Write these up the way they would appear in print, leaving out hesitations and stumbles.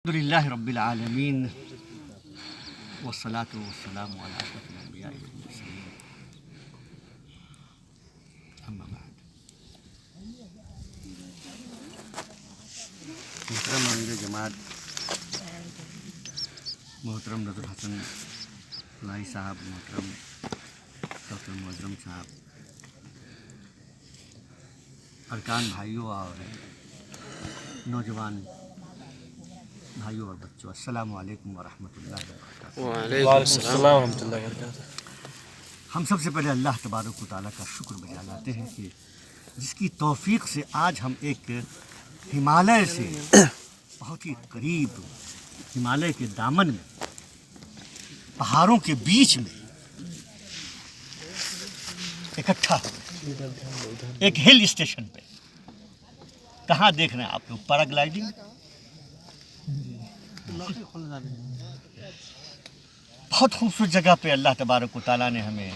الحمدللہ رب العالمین والصلاة والسلام علی اشرف الانبیاء والمرسلین اما بعد۔ محترم امیر جماعت محترم نذر حسن لائی صاحب، محترم ڈاکٹر معظم صاحب، ارکان بھائیوں اور نوجوان بھائیوں اور بچوں، السلام علیکم ورحمۃ اللہ وبرکاتہ۔ وعلیکم السلام ورحمۃ اللہ وبرکاتہ۔ ہم سب سے پہلے اللہ تبارک و تعالیٰ کا شکر بجا لاتے ہیں کہ جس کی توفیق سے آج ہم ایک ہمالیہ سے بہت ہی قریب، ہمالیہ کے دامن میں، پہاڑوں کے بیچ میں اکٹھا ہوئے ایک ہل اسٹیشن پہ۔ کہاں دیکھ رہے ہیں آپ لوگ؟ پیراگلائڈنگ، بہت خوبصورت جگہ پہ اللہ تبارک و تعالیٰ نے ہمیں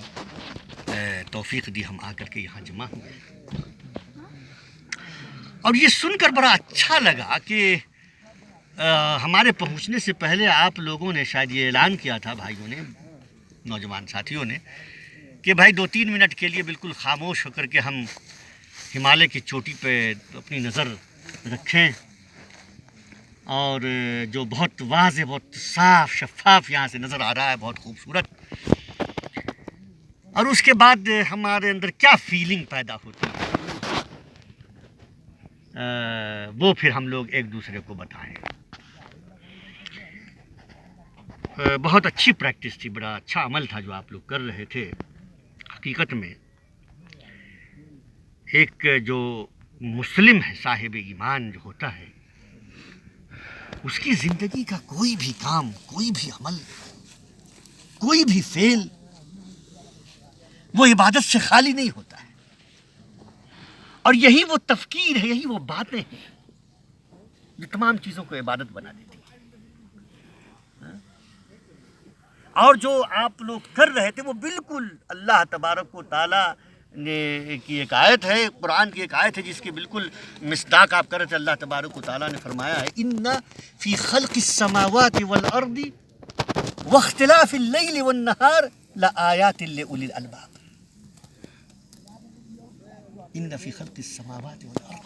توفیق دی، ہم آ کر کے یہاں جمع ہوئے۔ اور یہ سن کر بڑا اچھا لگا کہ ہمارے پہنچنے سے پہلے آپ لوگوں نے شاید یہ اعلان کیا تھا، بھائیوں نے، نوجوان ساتھیوں نے، کہ بھائی 2-3 منٹ کے لیے بالکل خاموش ہو کر کے ہم ہمالیہ کی چوٹی پہ اپنی نظر رکھیں، اور جو بہت واضح، بہت صاف شفاف یہاں سے نظر آ رہا ہے، بہت خوبصورت، اور اس کے بعد ہمارے اندر کیا فیلنگ پیدا ہوتی ہے وہ پھر ہم لوگ ایک دوسرے کو بتائیں۔ بہت اچھی پریکٹس تھی، بڑا اچھا عمل تھا جو آپ لوگ کر رہے تھے۔ حقیقت میں ایک جو مسلم ہے، صاحب ایمان جو ہوتا ہے، اس کی زندگی کا کوئی بھی کام، کوئی بھی عمل، کوئی بھی فعل وہ عبادت سے خالی نہیں ہوتا ہے۔ اور یہی وہ تفکیر ہے، یہی وہ باتیں ہیں جو تمام چیزوں کو عبادت بنا دیتی ہیں۔ اور جو آپ لوگ کر رہے تھے وہ بالکل اللہ تبارک و تعالیٰ نے کی ایک آیت ہے، قرآن کی ایک آیت ہے جس کی بالکل مصداق آپ کر رہے تھے۔ اللہ تبارک و تعالیٰ نے فرمایا ہے ان فی خلق السماوات والارض واختلاف اللیل والنہار لآیات لأولی الالباب۔ ان فی خلق السماوات والارض،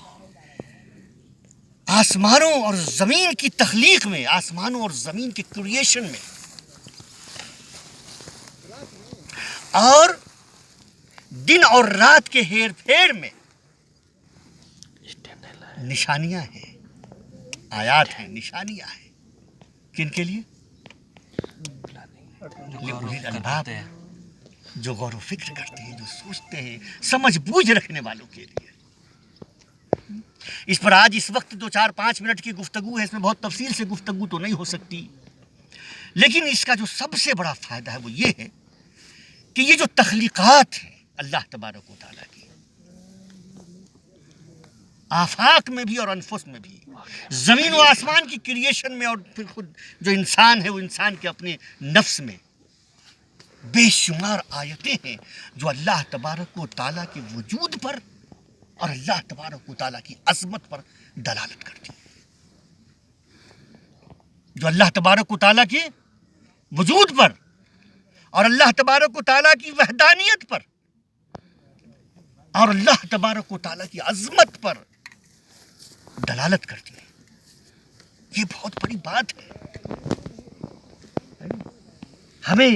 آسمانوں اور زمین کی تخلیق میں، آسمانوں اور زمین کی کریشن میں، اور دن اور رات کے ہیر پھیر میں نشانیاں ہیں، آیات ہیں، نشانیاں ہیں۔ کن کے لیے؟ لأولی الالباب، جو غور و فکر کرتے ہیں، جو سوچتے ہیں، سمجھ بوجھ رکھنے والوں کے لیے۔ اس پر آج اس وقت 2-4-5 منٹ کی گفتگو ہے، اس میں بہت تفصیل سے گفتگو تو نہیں ہو سکتی، لیکن اس کا جو سب سے بڑا فائدہ ہے وہ یہ ہے کہ یہ جو تخلیقات ہیں اللہ تبارک و تعالیٰ کی، آفاق میں بھی اور انفس میں بھی، زمین و آسمان کی کریشن میں، اور پھر خود جو انسان ہے وہ انسان کے اپنے نفس میں، بے شمار آیتیں ہیں جو اللہ تبارک و تعالیٰ کے وجود پر اور اللہ تبارک و تعالیٰ کی عظمت پر دلالت کرتی ہیں، جو اللہ تبارک و تعالیٰ کے وجود پر اور اللہ تبارک و تعالیٰ کی وحدانیت پر اور اللہ تبارک و تعالیٰ کی عظمت پر دلالت کرتی ہے۔ یہ بہت بڑی بات ہے۔ ہمیں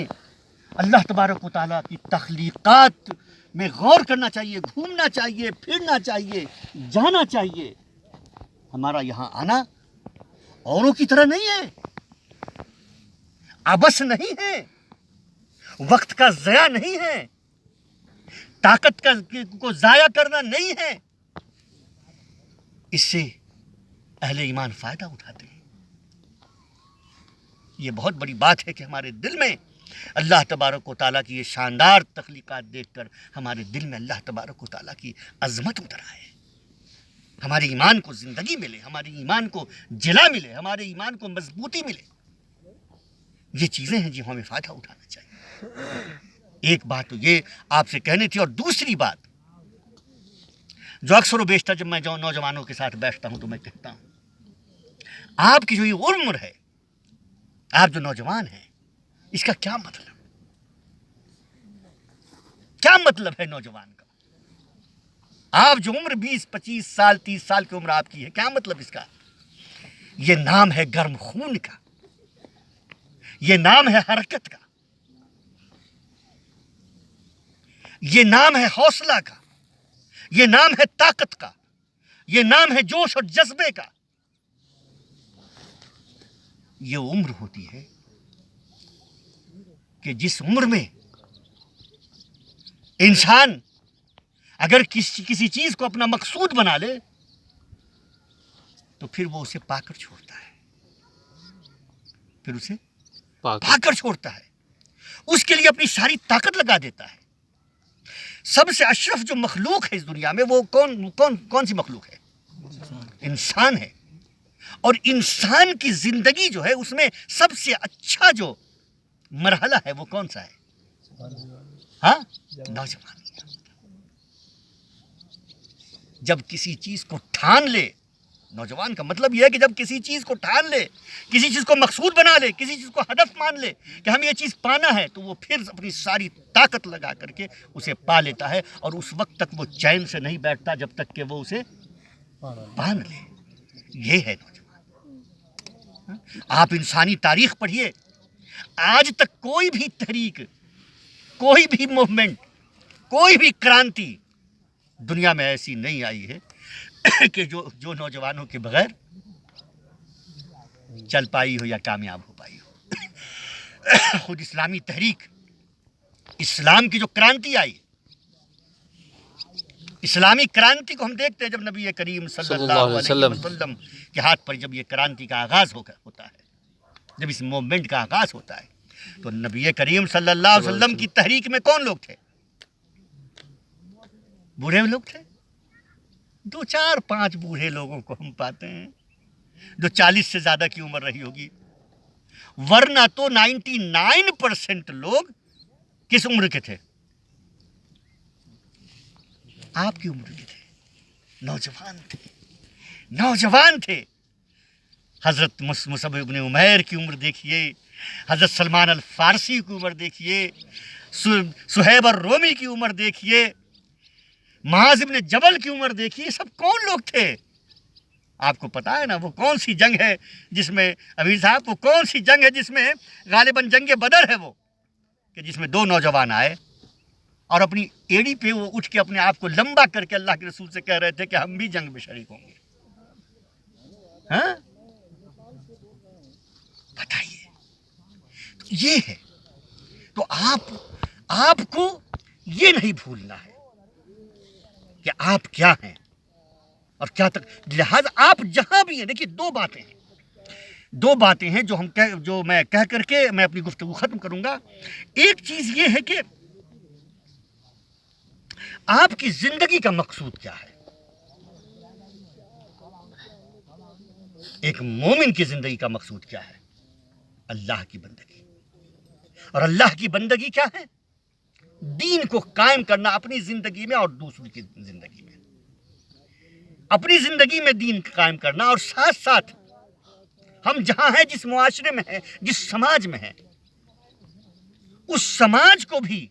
اللہ تبارک و تعالیٰ کی تخلیقات میں غور کرنا چاہیے، گھومنا چاہیے، پھرنا چاہیے، جانا چاہیے۔ ہمارا یہاں آنا اوروں کی طرح نہیں ہے، عبث نہیں ہے، وقت کا ضیاع نہیں ہے، طاقت کو ضائع کرنا نہیں ہے۔ اس سے اہل ایمان فائدہ اٹھاتے ہیں۔ یہ بہت بڑی بات ہے کہ ہمارے دل میں اللہ تبارک و تعالیٰ کی یہ شاندار تخلیقات دیکھ کر ہمارے دل میں اللہ تبارک و تعالیٰ کی عظمت اتر آئے، ہمارے ایمان کو زندگی ملے، ہمارے ایمان کو جلا ملے، ہمارے ایمان کو مضبوطی ملے۔ یہ چیزیں ہیں جو ہمیں فائدہ اٹھانا چاہیے۔ ایک بات تو یہ آپ سے کہنی تھی، اور دوسری بات جو اکثر و بیشتر جب میں نوجوانوں کے ساتھ بیٹھتا ہوں تو میں کہتا ہوں، آپ کی جو یہ عمر ہے، آپ جو نوجوان ہیں، اس کا کیا مطلب؟ کیا مطلب ہے نوجوان کا؟ آپ جو عمر 20 25 سال 30 سال کی عمر آپ کی ہے، کیا مطلب اس کا؟ یہ نام ہے گرم خون کا، یہ نام ہے حرکت کا، یہ نام ہے حوصلہ کا، یہ نام ہے طاقت کا، یہ نام ہے جوش اور جذبے کا۔ یہ عمر ہوتی ہے کہ جس عمر میں انسان اگر کسی چیز کو اپنا مقصود بنا لے تو پھر وہ اسے پا کر چھوڑتا ہے، پھر اسے پا کر چھوڑتا ہے، اس کے لیے اپنی ساری طاقت لگا دیتا ہے۔ سب سے اشرف جو مخلوق ہے اس دنیا میں وہ کون سی مخلوق ہے؟ انسان ہے۔ اور انسان کی زندگی جو ہے اس میں سب سے اچھا جو مرحلہ ہے وہ کون سا ہے؟ ہاں، نوجوان۔ جب کسی چیز کو ٹھان لے، نوجوان کا مطلب یہ ہے کہ جب کسی چیز کو ٹھان لے، کسی چیز کو مقصود بنا لے، کسی چیز کو ہدف مان لے کہ ہم یہ چیز پانا ہے، تو وہ پھر اپنی ساری طاقت لگا کر کے اسے پا لیتا ہے، اور اس وقت تک وہ چین سے نہیں بیٹھتا جب تک کہ وہ اسے پا نہ لے۔ یہ ہے نوجوان۔ آپ انسانی تاریخ پڑھیے، آج تک کوئی بھی تحریک، کوئی بھی موومنٹ، کوئی بھی کرانتی دنیا میں ایسی نہیں آئی ہے کہ جو نوجوانوں کے بغیر چل پائی ہو یا کامیاب ہو پائی ہو۔ خود اسلامی تحریک، اسلام کی جو کرانتی آئی، اسلامی کرانتی کو ہم دیکھتے ہیں جب نبی کریم صلی اللہ علیہ وسلم کے ہاتھ پر جب یہ کرانتی کا آغاز ہوتا ہے، جب اس موومنٹ کا آغاز ہوتا ہے، تو نبی کریم صلی اللہ علیہ وسلم کی تحریک میں کون لوگ تھے؟ بوڑھے لوگ تھے۔ 2 4 5 بوڑھے لوگوں کو ہم پاتے ہیں جو 40 سے زیادہ کی عمر رہی ہوگی، ورنہ تو 99% لوگ کس عمر کے تھے؟ آپ کی عمر کے تھے، نوجوان تھے۔ حضرت مصعب ابن عمیر کی عمر دیکھیے، حضرت سلمان الفارسی کی عمر دیکھیے، صہیب الرومی کی عمر دیکھیے، معاذ ابن جبل کی عمر دیکھیے، سب کون لوگ تھے؟ آپ کو پتا ہے نا وہ کون سی جنگ ہے جس میں، امیر صاحب، وہ کون سی جنگ ہے جس میں غالباً جنگ بدر ہے، وہ کہ جس میں 2 نوجوان آئے اور اپنی ایڑی پہ وہ اٹھ کے اپنے آپ کو لمبا کر کے اللہ کے رسول سے کہہ رہے تھے کہ ہم بھی جنگ میں شریک ہوں گے۔ ہاں، بتائیے، یہ ہے۔ تو آپ کو یہ نہیں بھولنا ہے کہ آپ کیا ہیں اور کیا تک، لہذا آپ جہاں بھی ہیں، دیکھیے 2 باتیں ہیں جو میں کہہ کر کے میں اپنی گفتگو ختم کروں گا۔ ایک چیز یہ ہے کہ آپ کی زندگی کا مقصود کیا ہے؟ ایک مومن کی زندگی کا مقصود کیا ہے؟ اللہ کی بندگی۔ اور اللہ کی بندگی کیا ہے؟ دین کو قائم کرنا اپنی زندگی میں اور دوسروں کی زندگی میں۔ اپنی زندگی میں دین قائم کرنا، اور ساتھ ساتھ ہم جہاں ہیں، جس معاشرے میں ہیں، جس سماج میں ہیں، اس سماج کو بھی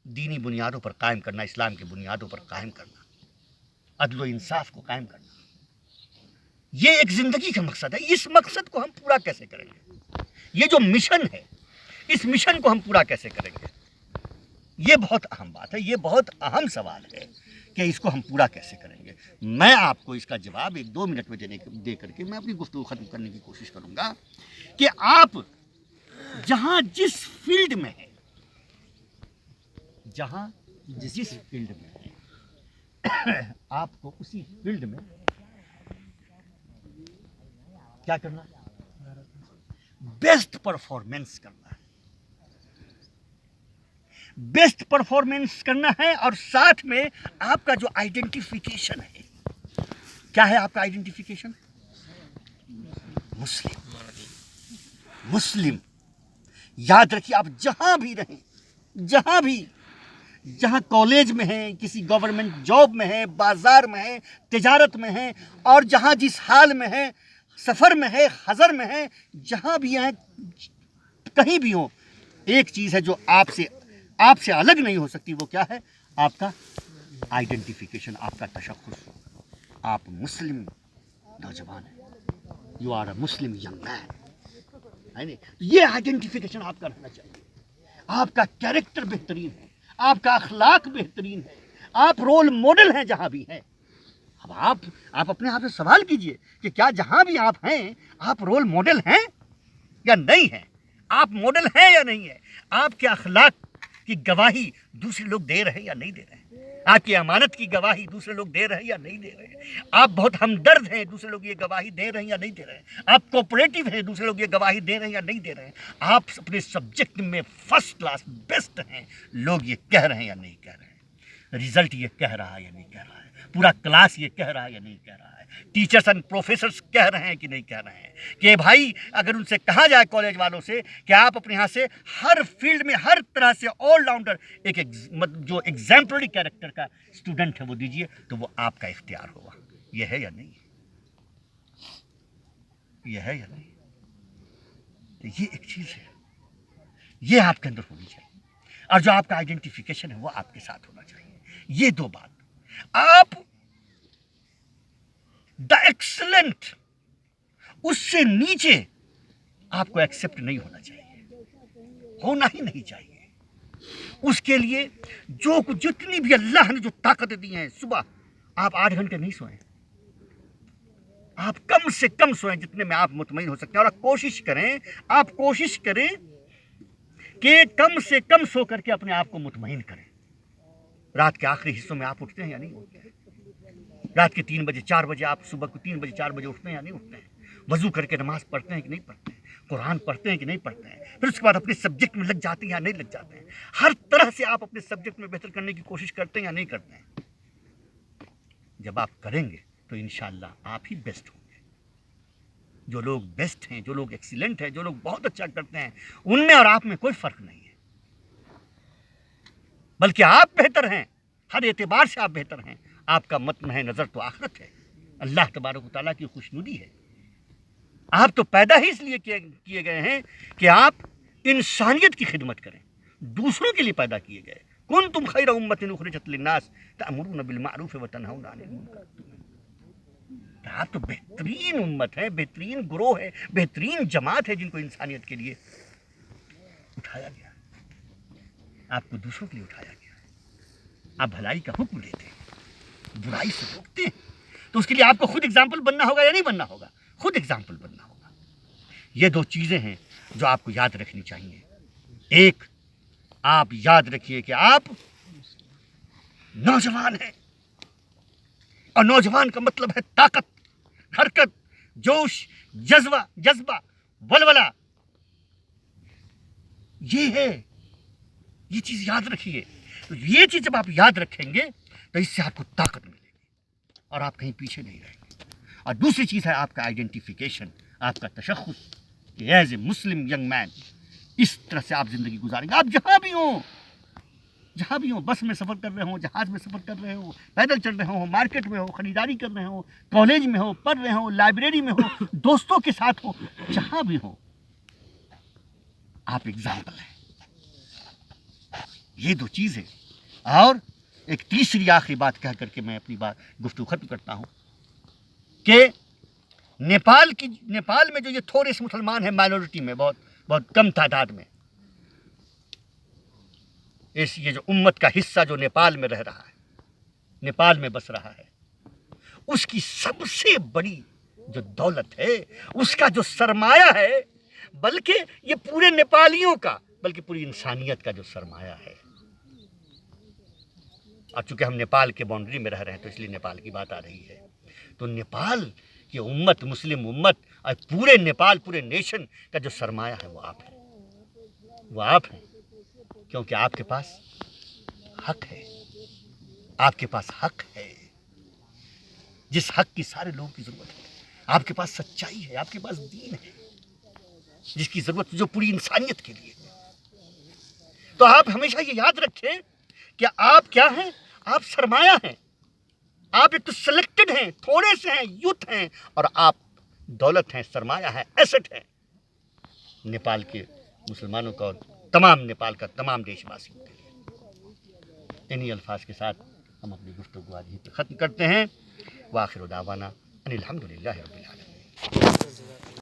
دینی بنیادوں پر قائم کرنا، اسلام کی بنیادوں پر قائم کرنا، عدل و انصاف کو قائم کرنا۔ یہ ایک زندگی کا مقصد ہے۔ اس مقصد کو ہم پورا کیسے کریں گے؟ یہ جو مشن ہے، اس مشن کو ہم پورا کیسے کریں گے؟ یہ بہت اہم بات ہے، یہ بہت اہم سوال ہے کہ اس کو ہم پورا کیسے کریں گے۔ میں آپ کو اس کا جواب 1-2 منٹ میں دے کر کے میں اپنی گفتگو ختم کرنے کی کوشش کروں گا کہ آپ جہاں جس فیلڈ میں ہیں، جہاں جس فیلڈ میں ہیں، آپ کو اسی فیلڈ میں کیا کرنا؟ بیسٹ پرفارمنس کرنا ہے، بیسٹ پرفارمنس کرنا ہے۔ اور ساتھ میں آپ کا جو آئیڈینٹیفیکیشن ہے، کیا ہے آپ کا آئیڈینٹیفیکیشن؟ مسلم۔ یاد رکھیے، آپ جہاں بھی رہیں، جہاں کالج میں ہیں، کسی گورنمنٹ جاب میں ہیں، بازار میں ہیں، تجارت میں ہیں، اور جہاں جس حال میں ہیں، سفر میں ہے، حضر میں ہے، جہاں بھی ہیں، کہیں بھی ہوں، ایک چیز ہے جو آپ سے الگ نہیں ہو سکتی، وہ کیا ہے؟ آپ کا آئیڈینٹیفیکیشن، آپ کا تشخص۔ آپ مسلم نوجوان ہیں، you are a Muslim young man, یہ آئیڈینٹیفیکیشن آپ کا رہنا چاہیے۔ آپ کا کیریکٹر بہترین ہے، آپ کا اخلاق بہترین ہے، آپ رول ماڈل ہیں جہاں بھی ہیں۔ اب آپ اپنے آپ سے سوال کیجئے کہ کیا جہاں بھی آپ ہیں آپ رول ماڈل ہیں یا نہیں ہیں؟ آپ ماڈل ہیں یا نہیں ہیں؟ آپ کے اخلاق کی گواہی دوسرے لوگ دے رہے ہیں یا نہیں دے رہے ہیں؟ آپ کی امانت کی گواہی دوسرے لوگ دے رہے ہیں یا نہیں دے رہے ہیں؟ آپ بہت ہمدرد ہیں، دوسرے لوگ یہ گواہی دے رہے ہیں یا نہیں دے رہے ہیں؟ آپ کوپریٹو ہیں، دوسرے لوگ یہ گواہی دے رہے ہیں یا نہیں دے رہے ہیں؟ آپ اپنے سبجیکٹ میں فرسٹ کلاس بیسٹ ہیں، لوگ یہ کہہ رہے ہیں یا نہیں کہہ رہے ہیں؟ رزلٹ یہ کہہ رہا ہے یا نہیں کہہ رہا ہے؟ پورا کلاس یہ کہہ رہا ہے یا نہیں کہہ رہا ہے؟ ٹیچرز اینڈ پروفیسرز کہہ رہے ہیں کہ نہیں کہہ رہے ہیں کہ بھائی اگر ان سے کہا جائے کالج والوں سے کہ آپ اپنے یہاں سے ہر فیلڈ میں ہر طرح سے آل راؤنڈر ایک جو ایگزامپلری کیریکٹر کا اسٹوڈنٹ ہے وہ دیجیے، تو وہ آپ کا اختیار ہوگا۔ یہ ہے یا نہیں؟ یہ ہے یا نہیں؟ تو یہ ایک چیز ہے، یہ آپ کے اندر ہونی چاہیے، اور جو آپ کا آئیڈینٹیفیکیشن ہے وہ آپ کے ساتھ ہونا چاہیے۔ یہ دو بات آپ دا ایکسلنٹ، اس سے نیچے آپ کو ایکسپٹ نہیں ہونا چاہیے، ہونا ہی نہیں چاہیے۔ اس کے لیے جتنی بھی اللہ نے جو طاقتیں دی ہیں، صبح آپ 8 گھنٹے نہیں سوئیں، آپ کم سے کم سوئیں جتنے میں آپ مطمئن ہو سکتے ہیں، اور آپ کوشش کریں کہ کم سے کم سو کر کے اپنے آپ کو مطمئن کریں۔ رات کے آخری حصوں میں آپ اٹھتے ہیں یا نہیں اٹھتے ہیں؟ رات کے 3 بجے 4 بجے آپ صبح کو 3 بجے 4 بجے اٹھتے ہیں یا نہیں اٹھتے ہیں؟ وضو کر کے نماز پڑھتے ہیں کہ نہیں پڑھتے ہیں؟ قرآن پڑھتے ہیں کہ نہیں پڑھتے ہیں؟ پھر اس کے بعد اپنے سبجیکٹ میں لگ جاتے ہیں یا نہیں لگ جاتے ہیں؟ ہر طرح سے آپ اپنے سبجیکٹ میں بہتر کرنے کی کوشش کرتے ہیں یا نہیں کرتے ہیں؟ جب آپ کریں گے تو انشاءاللہ آپ ہی بیسٹ ہوں گے۔ جو لوگ بیسٹ ہیں، جو لوگ ایکسیلنٹ ہیں، جو لوگ بہت اچھا کرتے ہیں، ان میں اور آپ میں کوئی فرق نہیں ہے، بلکہ آپ بہتر ہیں، ہر اعتبار سے آپ بہتر ہیں۔ آپ کا مطمع نظر تو آخرت ہے، اللہ تبارک و تعالیٰ کی خوشنودی ہے۔ آپ تو پیدا ہی اس لیے کیے گئے ہیں کہ آپ انسانیت کی خدمت کریں، دوسروں کے لیے پیدا کیے گئے۔ کنتم خیر امۃ اخرجت للناس تأمرون بالمعروف وتنہون عن المنکر۔ آپ تو بہترین امت ہے، بہترین گروہ ہے، بہترین جماعت ہے جن کو انسانیت کے لیے اٹھایا گیا، آپ کو دوسروں کے لیے اٹھایا گیا۔ آپ بھلائی کا حکم دیتے ہیں، برائی سے روکتے ہیں، تو اس کے لیے آپ کو خود اگزامپل بننا ہوگا یا نہیں بننا ہوگا؟ خود اگزامپل بننا ہوگا۔ یہ 2 چیزیں ہیں جو آپ کو یاد رکھنی چاہیے۔ ایک، آپ یاد رکھیے کہ آپ نوجوان ہیں، اور نوجوان کا مطلب ہے طاقت، حرکت، جوش، جذبہ، ولولہ۔ یہ ہے، یہ چیز یاد رکھیے۔ تو یہ چیز جب آپ یاد رکھیں گے تو اس سے آپ کو طاقت ملے گی اور آپ کہیں پیچھے نہیں رہیں گے۔ اور دوسری چیز ہے آپ کا آئیڈینٹیفیکیشن، آپ کا تشخص کہ ایز اے مسلم ینگ مین اس طرح سے آپ زندگی گزاریں گے۔ آپ جہاں بھی ہوں، بس میں سفر کر رہے ہوں، جہاز میں سفر کر رہے ہوں، پیدل چل رہے ہوں، مارکیٹ میں ہو، خریداری کر رہے ہوں، کالج میں ہو، پڑھ رہے ہوں، لائبریری میں ہو، دوستوں کے ساتھ ہو، جہاں بھی ہوں آپ ایگزامپل ہیں۔ یہ 2 چیزیں۔ اور ایک تیسری آخری بات کہہ کر کے میں اپنی گفتگو ختم کرتا ہوں کہ نیپال میں جو یہ تھوڑے سے مسلمان ہیں، مائنورٹی میں، بہت کم تعداد میں، یہ جو امت کا حصہ جو نیپال میں رہ رہا ہے، نیپال میں بس رہا ہے، اس کی سب سے بڑی جو دولت ہے، اس کا جو سرمایہ ہے، بلکہ یہ پورے نیپالیوں کا، بلکہ پوری انسانیت کا جو سرمایہ ہے۔ اور چونکہ ہم نیپال کے باؤنڈری میں رہ رہے ہیں تو اس لیے نیپال کی بات آ رہی ہے، تو نیپال کی امت، مسلم امت، اور پورے نیپال، پورے نیشن کا جو سرمایہ ہے وہ آپ ہیں، وہ آپ ہیں، کیونکہ آپ کے پاس حق ہے، آپ کے پاس حق ہے، جس حق کی سارے لوگوں کی ضرورت ہے۔ آپ کے پاس سچائی ہے، آپ کے پاس دین ہے، جس کی ضرورت جو پوری انسانیت کے لیے ہے۔ تو آپ ہمیشہ یہ یاد رکھیں کہ آپ کیا ہیں؟ آپ سرمایہ ہیں، آپ ایک تو سلیکٹڈ ہیں، تھوڑے سے ہیں، یوتھ ہیں، اور آپ دولت ہیں، سرمایہ ہے، ایسٹ ہے نیپال کے مسلمانوں کا اور تمام نیپال کا تمام دیش واسیوں کے لیے۔ انہی الفاظ کے ساتھ ہم اپنی گفتگو آج یہیں پہ ختم کرتے ہیں۔ وآخر دعوانا ان الحمدللہ رب العالمین۔